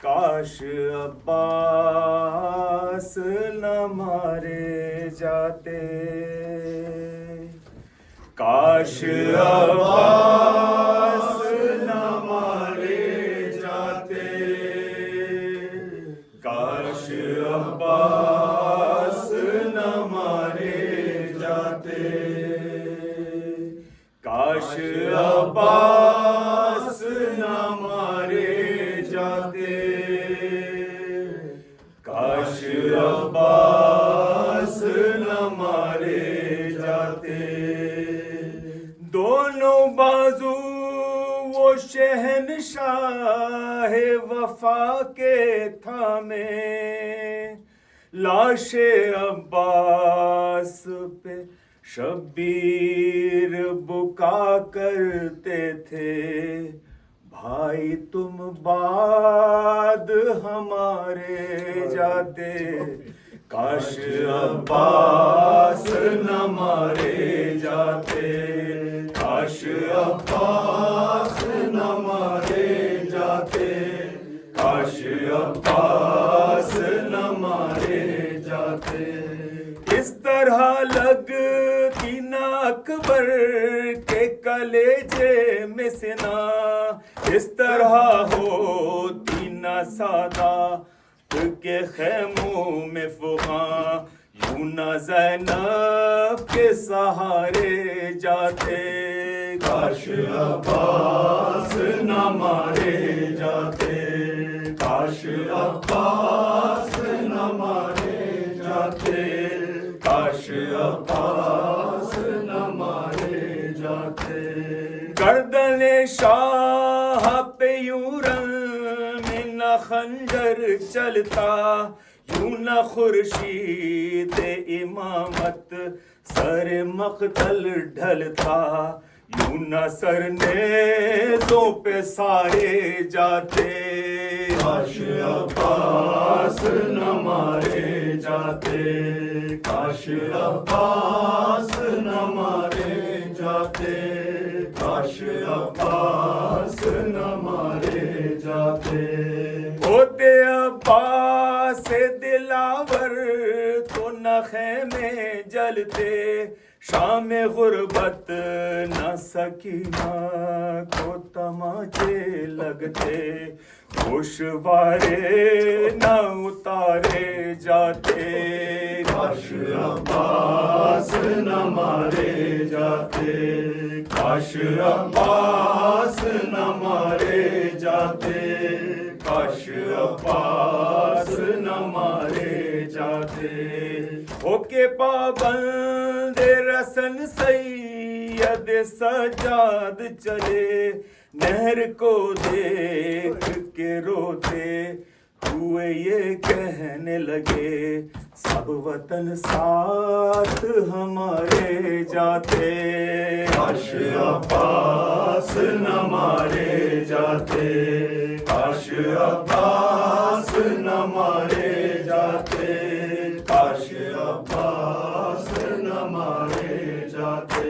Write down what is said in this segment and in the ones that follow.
کاش عباس نہ مارے جاتے، کاش عباس نہ مارے جاتے، کاش عباس نہ مارے جاتے، کاش عباس نہ مارے جاتے، کاش عباس نہ مارے جاتے۔ دونوں بازو وہ شہنشاہ وفا کے تھامے، لاش عباس پہ شبیر بکا کرتے تھے، بھائی تم بعد ہمارے جاتے، کاش عباس نہ مارے جاتے، کاش عباس نہ مارے جاتے، کاش عباس نہ مارے جاتے۔ اس طرح لگتی نہ اکبر کے کلیجے میں سنا، اس طرح ہوتی نہ سادات کے خیموں میں فغاں، یوں نہ زینب کے سہارے جاتے، کاش عباس نہ مارے جاتے، کاش عباس نہ مارے جاتے، کاش عباس نہ مارے جاتے۔ گردن شاہ پہ یوں رن میں نہ خنجر چلتا، یوں نہ خورشید امامت سر مقتل ڈھلتا، یوں نہ سر نیزوں پہ سارے جاتے، کاش عباس نہ مارے جاتے، کاش عباس نہ مارے جاتے، کاش عباس نہ مارے جاتے۔ ہوتے عباس دلاور تو نہ خیمے جلتے، شام غربت نہ سکینہ کو تماچے لگتے، گوشوارے نہ اتارے جاتے، کاش عباس نہ مارے جاتے، کاش عباس نہ مارے جاتے، کاش عباس نہ مارے جاتے۔ ہو کے پابند رسن سید سجاد چلے، نہر کو دیکھ کے روتے ہوئے یہ کہنے لگے، سب وطن ساتھ ہمارے جاتے، کاش عباس نہ مارے جاتے، کاش عباس نہ مارے جاتے، کاش عباس نہ مارے جاتے۔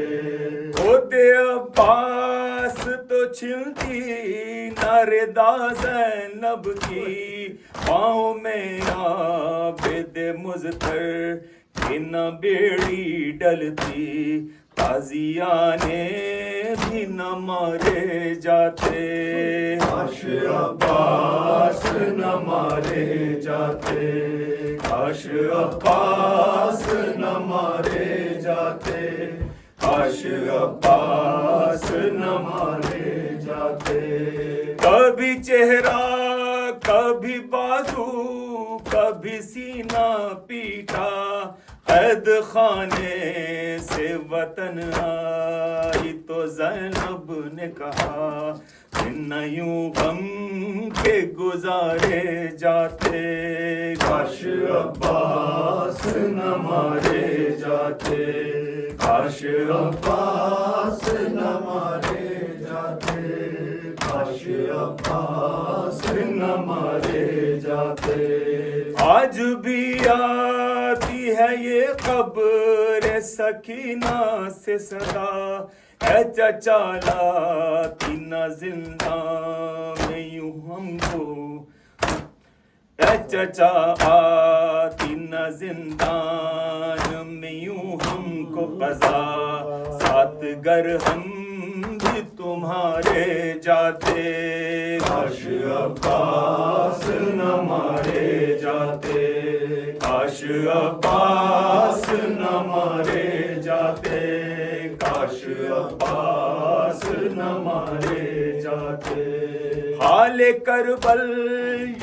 ہوتے عباس تو چھلتی نہ ردا زینب کی، پاؤں میں عابد مضطر کی نہ بیڑی ڈلتی، تازیانے بھی نہ مارے جاتے، کاش عباس نہ مارے جاتے، کاش عباس نہ مارے جاتے، کاش عباس نہ مارے جاتے۔ کبھی چہرہ کبھی بازو کبھی سینہ پیٹا، قید خانے سے وطن آئی تو زینب نے کہا، نہ یوں غم کے گزارے جاتے، کاش عباس نہ مارے جاتے، کاش عباس نہ مارے جاتے، کاش عباس نہ مارے جاتے۔ آج بھی آتی ہے یہ قبر سکینہ سے صدا، اے چچا لاتی نہ زندہ میں یوں ہم کو چچا آتی نہ زندان میں یوں ہم کو قضا سات گر ہم بھی تمہارے جاتے کاش عباس نہ مارے جاتے کاش عباس نہ مارے جاتے کاش عباس نہ مارے جاتے حال کربل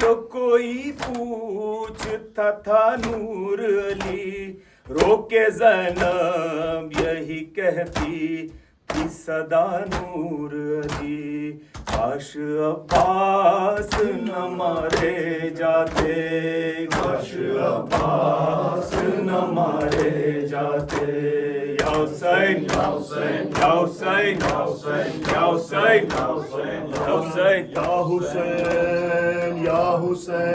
جو کوئی پوچھتا تھا نور علی رو کے زینب یہی کہتی تھی صدا نور علی کاش عباس نہ مارے جاتے کاش عباس نہ مارے جاتے یا حسین یا حسین یا حسین یا حسین یا حسین یا حسین یا حسین یا حسین